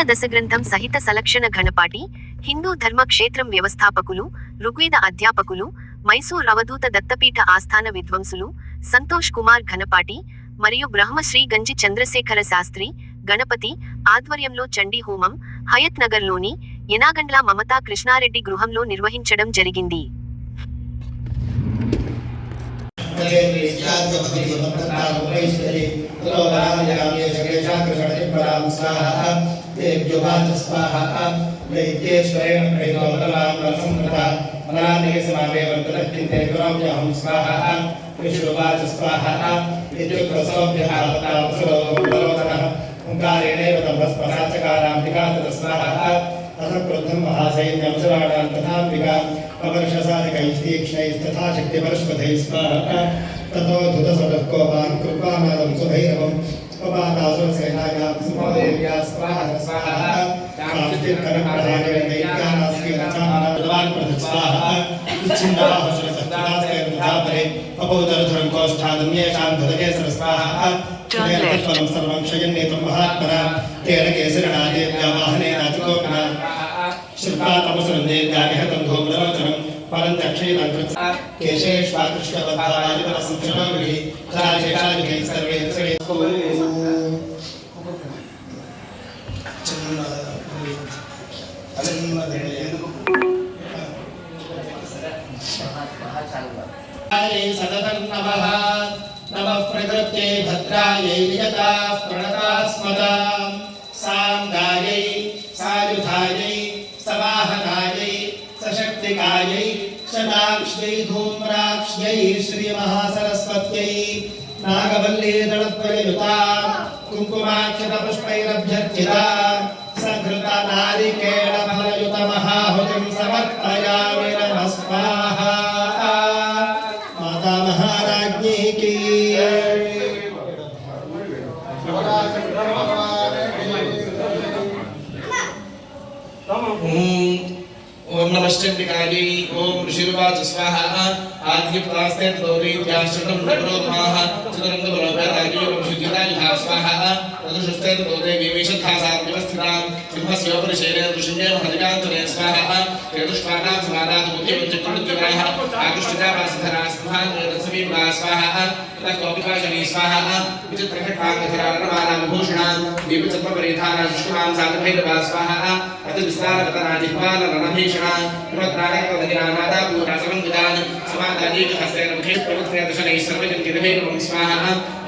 దశగ్రంథం సహిత సలక్షణ ఘనపాటి, హిందూ ధర్మ క్షేత్రం వ్యవస్థాపకులు, ఋగ్వేద అధ్యాపకులు, మైసూర్ అవధూత దత్తపీఠ ఆస్థాన విద్వాంసులు సంతోష్ కుమార్ ఘనపాటి మరియు బ్రహ్మశ్రీ గంజి చంద్రశేఖర శాస్త్రి గణపతి ఆధ్వర్యంలో చండీ హోమం హయత్ నగర్లోని యనాగండ్ల మమతా కృష్ణారెడ్డి గృహంలో నిర్వహించడం జరిగింది. क्रोधं महासैन्यं सुराणां तथाम्बिकां पवर्षसादिकैस्तीक्ष्णैस्तथा शक्तिपरश्वधैः स्वाहा ततो धुतसुरः कोपान् कृपानादं सुभैरवं पपातासुरसेनायां सुमोदेव्या स्वाहा स्वाहा स्वाहा पपोदरधरं कोष्ठादम्येषां धदकेसर स्वाहा सर्वं क्षयन्नेतं महात्मना तेन केसरणादेव्या वाहनेन अतिकोपना श्रुत्वातमसुरं देव्या निहतं धूम्रलोचनं परं दक्षिणं कृत्वा केशेष्वाकृष्णवद्भावादिपरसंक्षमाभिः राजेशादिभिः सर्वे सर्वे सततं नमः नमः प्रकृत्यै भद्रायै नियताः प्रणतास्मदां साङ्गायै सायुधायै सवाहनायै सशक्तिकायै शताक्ष्यै धूम्राक्ष्यै श्रीमहासरस्वत्यै नागवल्ली दलद्वययुतां कुङ्कुमाक्षतपुष्पैरभ्यर्चितां सकृता नारिकेळफलयुतमहाहुतिं समर्पयामि नमः स्वाहा। माता महाराज्ञी की ओम नमश्चंडिकायै ओम ऋषिर्वाच स्वाहा आद्यप्रास्ते तोरीत्याश्रतं नवरोधमाः चतुरङ्गबलोपेतायै ओम शुद्धितायुधा स्वाहा तदुषस्ते तोदे विमेषद्धासां व्यवस्थितां सिंहस्योपरि शैले दुषिण्ये महदिकान्तरे स्वाहा तेदुष्टानां समादात् बुद्धिवञ्चकृत्युराः आकृष्टिता वासधरा सिंहान् तत्समीपा स्वाहा ततः कौपिकाशनी स्वाहा विचित्रघट्टाङ्गधिरारणमानां भूषणां दीपचर्मपरिधाना शुष्कमां सातभैरवा स्वाहा अतिविस्तारपतनाजिह्वानरणभीषणा पुनत्रागतधिरानादापूरासमङ्गितान् समादानीकहस्तेन मुखे प्रवृत्तयदशनैः सर्वजन्तिरभैरवं स्वाहा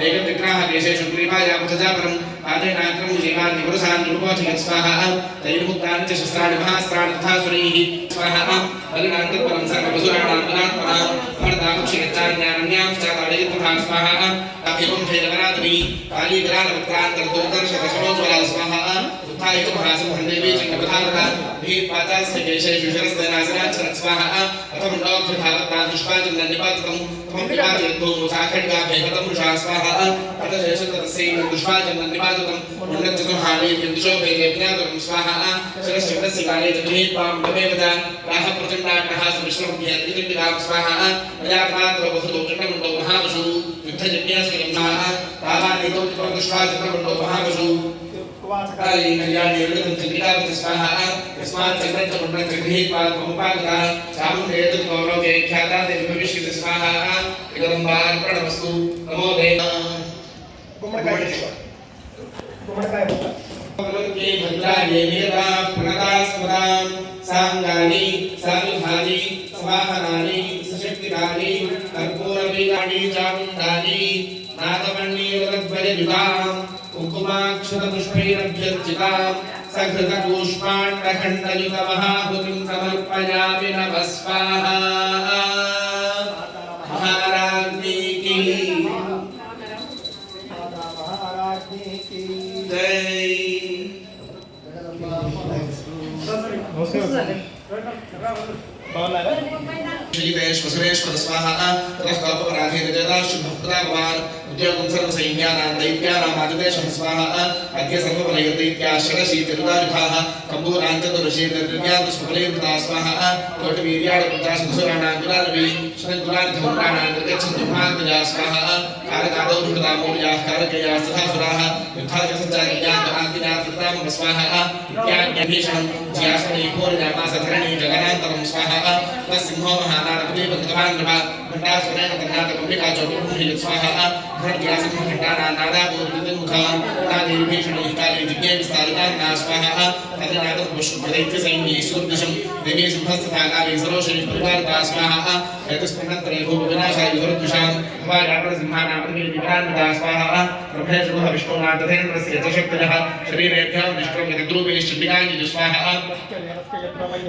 एकं विग्रहकेशेषु ग्रीवायामुपजापरं पादेनाक्रं जीवान् निपुरुषान् निरुपोचयत् स्वाहा तैर्मुक्तानि च शस्त्राणि महास्त्राणि तथा सुरैः स्वाहा बलिनान्तर्परं सर्वसुराणां गुणात्मनां अमृतामुक्षिगच्छान्यानन्यां च ताडयित्वा स्वाहा एवं भैरवनाथनी कालीकरालवक्त्रान्तर्दुर्दर्शदशमोज्ज्वला स्वाहा उत्थायितमहासंहन्देवी चण्डप्रधानता भीत्पाचास्य केशेषु शिरस्तेनासनाच्छरत् स्वाहा अथमुण्डोऽभ्यभावत्नां दुष्पाचन्दन्निपातितं त्वं पिबाचयद्भूमुसाखड्गाभ्यैकतं वृषा स्वाहा अतशेषतस्यैनं दुष्पाचन्दन्निपातितं मुण्डच्चतुर्हामीर्यं दिशो भेदेऽज्ञातं स्वाहा शिरश्चक्रस्य काले च गृहीत्वां तमेवदा राह प्रचण्डाट्टः सुविष्णुभ्यद्विचण्डिकां स्वाहा मया पात्रो बहुतो चण्डमुण्डो महावशु युद्धयज्ञस्वयं स्वाहा तावानितो दुष्पाचन्द्रमुण्डो महावशु काली कल्याणी युद्धं चण्डिकावति स्वाहा यस्मात् चक्रञ्च मुण्डञ्च गृहीत्वा त्वमुपागता चामुण्डेतुर्गौरवे ख्याता देवी भविष्यति स्वाहा इदम्बार्पणमस्तु नमो देव ये भद्राये नीरा प्रणतास्मदां साङ्गानि सायुधानि समाहनानि सशक्तिकानि कर्पूरबीजानि चामुण्डानि नागमण्डीरद्वययुतां कुङ्कुमाक्षतपुष्पैरभ्यर्चितां सघृतपुष्पाण्डखण्डयुतमहाहुतिं समर्पयामि नमः स्वाहा। महाराज्ञी की जय। श्रीवेश्वरेश्वर स्वाहा ततः भवान् उद्योगं सर्वसैन्यानां दैत्यानां आदिदेशः स्वाहा अद्य सर्वफलैर्दैत्याः षडशीतिरुदायुधाः कम्बूराञ्चतुरशीतिर्विज्ञातस्वफलैर्वृता स्वाहा कोटिवीर्याणपञ्चाशत्सुराणां गुणानवी स्वयंकुलार्धपुराणान्तर्गच्छन्ति स्वाहा कारकादौ धृतरामौर्याः कारकेयाः सदासुराः युद्धार्जसञ्चारीयान्तरान्तिनाथृतां स्वाहा इत्याद्यभीषणं ज्यास्मनीकोरिनामासधरणि जगनान्तरं स्वाहा तत्सिंहो महानारपतिपन्तवान् नृपा घण्टासुरेण तन्नाथपम्बिका चौकुण्ठी स्वाहा घट्यासिंहघण्टानादापूर्तिमुखा नादेवीभीषणैः काले जिज्ञे विस्तारितान्ना स्वाहा तन्नाथं पुष्पदैत्यसैन्यैश्वर्दशं देवी सिंहस्तथा काले सरोषैः परिवारिता स्वाहा यतस्मिन्नन्तरे भूपविनाशाय विवरुद्विषां भवाडापरसिंहानापतिविक्रान्विता स्वाहा प्रभेशुः विष्णुनाथेन्द्रस्य च शक्तिनः शरीरेभ्यः निष्क्रं यद्रूपैश्चण्डिकाञ्जि स्वाहा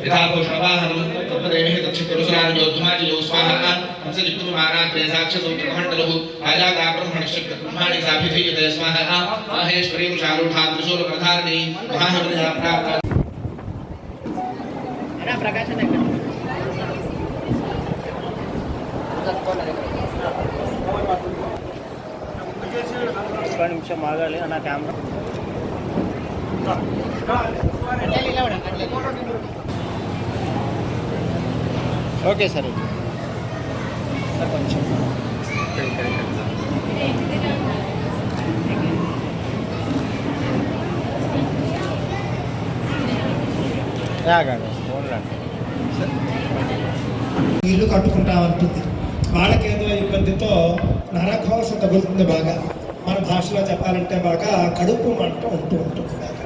यथा घोषवाहनं तत्पदेभिः तच्छक्तिरुसुराजोद्धुमाजयो स्वाहा हंसजित्तुमानात्रे साक्षसूत्रकमण्डलुः आजाताब्रह्मणश्चक्रब्रह्माणि साभिधीयते स्वाहा माहेश्वरी वृषारूढा त्रिशूलप्रधारिणी महाहविर्या प्राप्ता ఒక నిమిషం ఆగాలి నా కెమెరా ఓకే సార్ కొంచెం ఇల్లు కట్టుకుంటా ఉంటుంది. వాళ్ళకేదో ఇబ్బందితో నరఘోష తగులుతుంది బాగా. మన భాషలో చెప్పాలంటే బాగా కడుపు మంట ఉంటూ ఉంటుంది బాగా.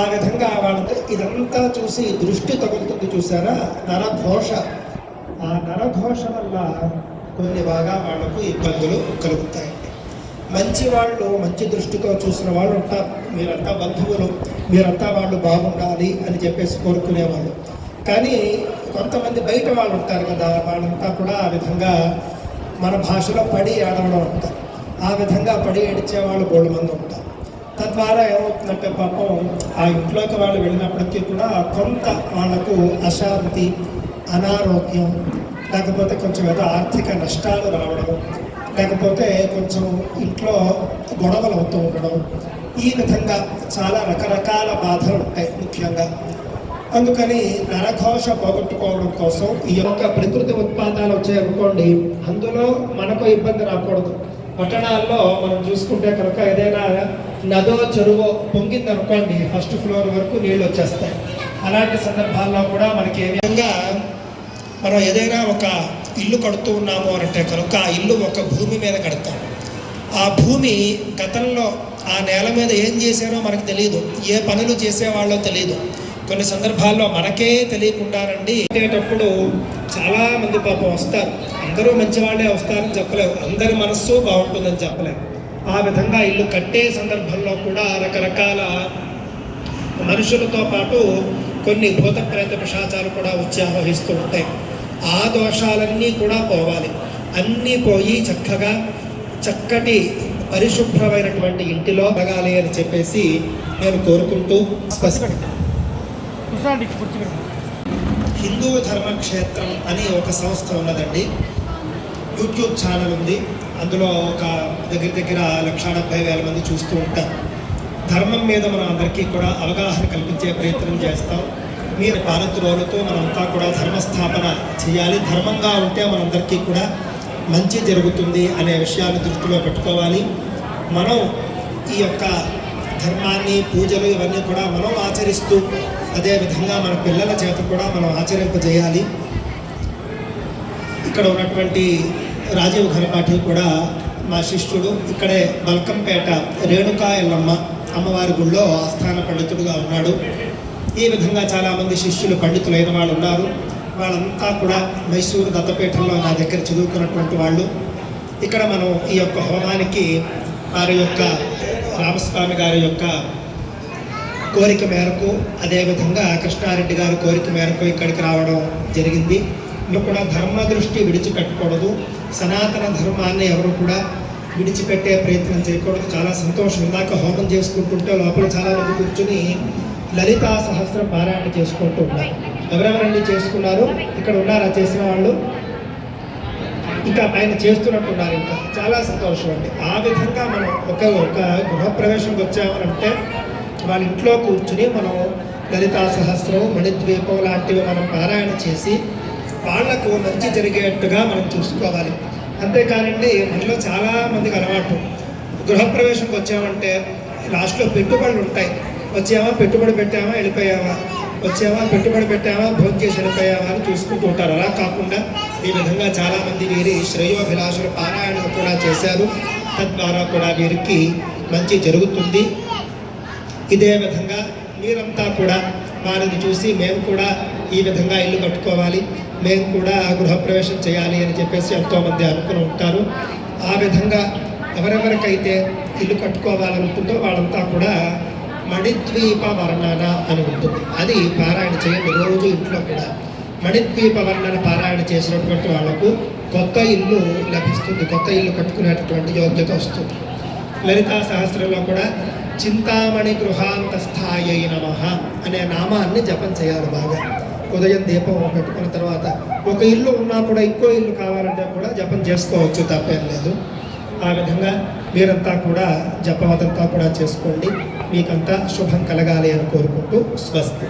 ఆ విధంగా వాళ్ళతో ఇదంతా చూసి దృష్టి తగులుతుంది చూసారా, నరఘోష. ఆ నరఘోష వల్ల కొన్ని బాగా వాళ్లకు ఇబ్బందులు కలుగుతాయండి. మంచి వాళ్ళు మంచి దృష్టితో చూసిన వాళ్ళు ఉంటారు. మీరంతా బంధువులు, మీరంతా వాళ్ళు బాగుండాలి అని చెప్పేసి కోరుకునేవాళ్ళు. కానీ కొంతమంది బయట వాళ్ళు ఉంటారు కదా, వాళ్ళంతా కూడా ఆ విధంగా మన భాషలో పడి ఏడవడం అంటారు. ఆ విధంగా పడి ఏడిచే వాళ్ళు 3 మంది ఉంటారు. తద్వారా ఏమవుతుందంటే పాపం ఆ ఇంట్లోకి వాళ్ళు వెళ్ళినప్పటికీ కూడా కొంత వాళ్లకు అశాంతి, అనారోగ్యం, లేకపోతే కొంచెం ఏదో ఆర్థిక నష్టాలు రావడం, లేకపోతే కొంచెం ఇంట్లో గొడవలు అవుతూ ఉండడం, ఈ విధంగా చాలా రకరకాల బాధలు ఉంటాయి ముఖ్యంగా. అందుకని నరఘోష పోగొట్టుకోవడం కోసం ఈ యొక్క ప్రకృతి ఉత్పాదాలు వచ్చాయనుకోండి, అందులో మనకు ఇబ్బంది రాకూడదు. పట్టణాల్లో మనం చూసుకుంటే కనుక ఏదైనా నదో చెరువో పొంగిందనుకోండి, ఫస్ట్ ఫ్లోర్ వరకు నీళ్ళు వచ్చేస్తాయి. అలాంటి సందర్భాల్లో కూడా మనకి ఏ విధంగా మనం ఏదైనా ఒక ఇల్లు కడుతూ ఉన్నాము అంటే కనుక ఆ ఇల్లు ఒక భూమి మీద కడతాం. ఆ భూమి గతంలో ఆ నేల మీద ఏం చేశారో మనకు తెలియదు, ఏ పనులు చేసేవాళ్ళో తెలియదు. కొన్ని సందర్భాల్లో మనకే తెలియకుండా రండి కట్టేటప్పుడు చాలామంది పాపం వస్తారు. అందరూ మంచి వాళ్ళే వస్తారని చెప్పలేము, అందరి మనస్సు బాగుంటుందని చెప్పలేము. ఆ విధంగా ఇల్లు కట్టే సందర్భంలో కూడా రకరకాల మనుషులతో పాటు కొన్ని భూత ప్రేత పిశాచాలు కూడా వచ్చి ఆవహిస్తూ ఉంటాయి. ఆ దోషాలన్నీ కూడా పోవాలి. అన్నీ పోయి చక్కగా చక్కటి పరిశుభ్రమైనటువంటి ఇంటిలో పెరగాలి అని చెప్పేసి నేను కోరుకుంటూ హిందూ ధర్మక్షేత్రం అని ఒక సంస్థ ఉన్నదండి. యూట్యూబ్ ఛానల్ ఉంది. అందులో ఒక దగ్గర 1,70,000 మంది చూస్తూ ఉంటారు. ధర్మం మీద మనం అందరికీ కూడా అవగాహన కల్పించే ప్రయత్నం చేస్తాం. మీరు పాలతురోలతో మనంతా కూడా ధర్మస్థాపన చేయాలి. ధర్మంగా ఉంటే మనందరికీ కూడా మంచి జరుగుతుంది అనే విషయాన్ని దృష్టిలో పెట్టుకోవాలి. మనం ఈ యొక్క ధర్మాన్ని, పూజలు ఇవన్నీ కూడా మనం ఆచరిస్తూ అదేవిధంగా మన పిల్లల చేత కూడా మనం ఆచరింపజేయాలి. ఇక్కడ ఉన్నటువంటి రాజీవ్ ఘనపాఠి కూడా మా శిష్యుడు. ఇక్కడే బల్కంపేట రేణుకా ఎల్లమ్మ అమ్మవారి గుళ్ళో ఆస్థాన పండితుడుగా ఉన్నాడు. ఈ విధంగా చాలామంది శిష్యులు పండితులైన వాళ్ళు ఉన్నారు. వాళ్ళంతా కూడా మైసూరు దత్తపీఠంలో నా దగ్గర చదువుకున్నటువంటి వాళ్ళు. ఇక్కడ మనం ఈ యొక్క హోమానికి వారి యొక్క రామస్వామి గారి యొక్క కోరిక మేరకు, అదేవిధంగా కృష్ణారెడ్డి గారి కోరిక మేరకు ఇక్కడికి రావడం జరిగింది. మీరు కూడా ధర్మ దృష్టి విడిచిపెట్టకూడదు. సనాతన ధర్మాన్ని ఎవరు కూడా విడిచిపెట్టే ప్రయత్నం చేయకూడదు. చాలా సంతోషం. ఇందాక హోమం చేసుకుంటుంటే లోపల చాలామంది కూర్చుని లలితా సహస్రం పారాయణ చేసుకుంటూ ఉన్నారు. ఎవరెవరండి చేసుకున్నారు? ఇక్కడ ఉన్నారా చేసిన వాళ్ళు? ఇంకా ఆయన చేస్తున్నట్టున్నారు. ఇంకా చాలా సంతోషం అండి. ఆ విధంగా మనం ఒక గృహప్రవేశంకి వచ్చామనంటే వాళ్ళ ఇంట్లో కూర్చుని మనం లలితా సహస్రం, మణిద్వీపం లాంటివి మనం పారాయణ చేసి వాళ్లకు మంచి జరిగేట్టుగా మనం చూసుకోవాలి. అంతేకానండి మనలో చాలామందికి అలవాటు గృహప్రవేశంకి వచ్చామంటే లాస్ట్లో పెట్టుబడులు ఉంటాయి. వచ్చామా పెట్టుబడి పెట్టామా వెళ్ళిపోయామా, వచ్చామా పెట్టుబడి పెట్టామా భోజనం చేసి వెళ్ళిపోయామా అని చూసుకుంటూ ఉంటారు. అలా కాకుండా ఈ విధంగా చాలామంది వీరి శ్రేయోభిలాషుల పారాయణం కూడా చేశారు. తద్వారా కూడా వీరికి మంచి జరుగుతుంది. ఇదే విధంగా మీరంతా కూడా వారిని చూసి మేము కూడా ఈ విధంగా ఇల్లు కట్టుకోవాలి, మేము కూడా గృహప్రవేశం చేయాలి అని చెప్పేసి ఎంతోమంది అనుకుని ఉంటారు. ఆ విధంగా ఎవరెవరికైతే ఇల్లు కట్టుకోవాలనుకుందో వాళ్ళంతా కూడా మణిద్వీప వర్ణన అని ఉంటుంది. అది పారాయణ చేయండి రోజు ఇంట్లో కూడా. మణిద్వీప వర్ణన పారాయణ చేసినటువంటి వాళ్లకు కొత్త ఇల్లు లభిస్తుంది, కొత్త ఇల్లు కట్టుకునేటటువంటి యోగ్యత వస్తుంది. లలితా సహస్రంలో కూడా చింతామణి గృహాంతస్థాయై నమః అనే నామాన్ని జపం చేయాలి బాగా. ఉదయం దీపం పెట్టుకున్న తర్వాత ఒక ఇల్లు ఉన్నా కూడా ఇంకో ఇల్లు కావాలంటే కూడా జపం చేసుకోవచ్చు, తప్పేం లేదు. ఆ విధంగా మీరంతా కూడా జపమతంతా కూడా చేసుకోండి. మీకంతా శుభం కలగాలి అని కోరుకుంటూ స్వస్తి.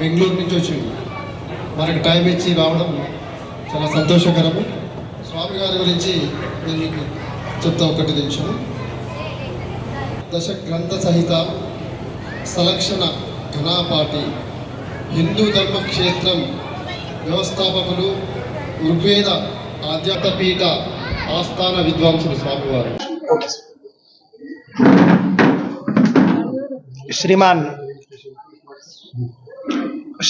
బెంగళూరు నుంచి వచ్చి మనకు టైం ఇచ్చి రావడం చాలా సంతోషకరము. స్వామి గారి గురించి నేను మీకు చెప్తా ఒకటి నిమిషం. దశ గ్రంథ సహిత సలక్షణ ఘనాపాటి హిందూ ధర్మక్షేత్రం వ్యవస్థాపకులు ఋగ్వేద ఆధ్యాత్మపీఠ ఆస్థాన విద్వాంసులు స్వామివారు.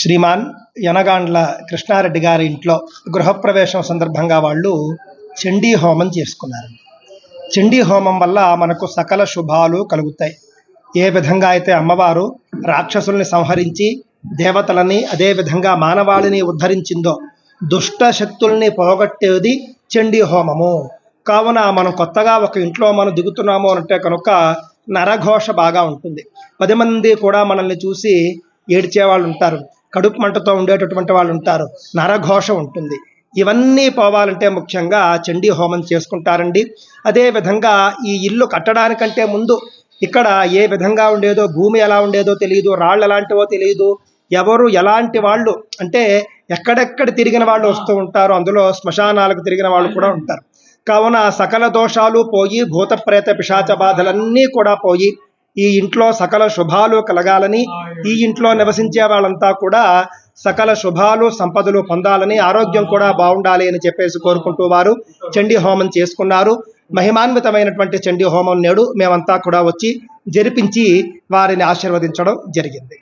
శ్రీమాన్ యనగాండ్ల కృష్ణారెడ్డి గారి ఇంట్లో గృహప్రవేశం సందర్భంగా వాళ్ళు చండీ హోమం చేసుకున్నారు. చండీ హోమం వల్ల మనకు సకల శుభాలు కలుగుతాయి. ఏ విధంగా అయితే అమ్మవారు రాక్షసుల్ని సంహరించి దేవతలని అదేవిధంగా మానవాళిని ఉద్ధరించిందో దుష్ట శక్తుల్ని పోగొట్టేది చండీ హోమము. కావున మనం కొత్తగా ఒక ఇంట్లో మనం దిగుతున్నాము అంటే కనుక నరఘోష బాగా ఉంటుంది. 10 మంది కూడా మనల్ని చూసి ఏడ్చే వాళ్ళు ఉంటారు, కడుపు మంటతో ఉండేటటువంటి వాళ్ళు ఉంటారు, నరఘోష ఉంటుంది. ఇవన్నీ పోవాలంటే ముఖ్యంగా చండీ హోమం చేసుకుంటారండి. అదేవిధంగా ఈ ఇల్లు కట్టడానికంటే ముందు ఇక్కడ ఏ విధంగా ఉండేదో, భూమి ఎలా ఉండేదో తెలియదు, రాళ్ళు ఎలాంటివో తెలియదు, ఎవరు ఎలాంటి వాళ్ళు అంటే ఎక్కడెక్కడ తిరిగిన వాళ్ళు వస్తూ ఉంటారు, అందులో శ్మశానాలకు తిరిగిన వాళ్ళు కూడా ఉంటారు. కావున సకల దోషాలు పోయి భూత ప్రేత పిశాచ బాధలన్నీ కూడా పోయి ఈ ఇంట్లో సకల శుభాలు కలగాలని, ఈ ఇంట్లో నివసించే వాళ్ళంతా కూడా సకల శుభాలు సంపదలు పొందాలని, ఆరోగ్యం కూడా బాగుండాలి అని చెప్పేసి కోరుకుంటూ వారు చండీ హోమం చేసుకున్నారు. మహిమాన్వితమైనటువంటి చండీ హోమం నేడు మేమంతా కూడా వచ్చి జరిపించి వారిని ఆశీర్వదించడం జరిగింది.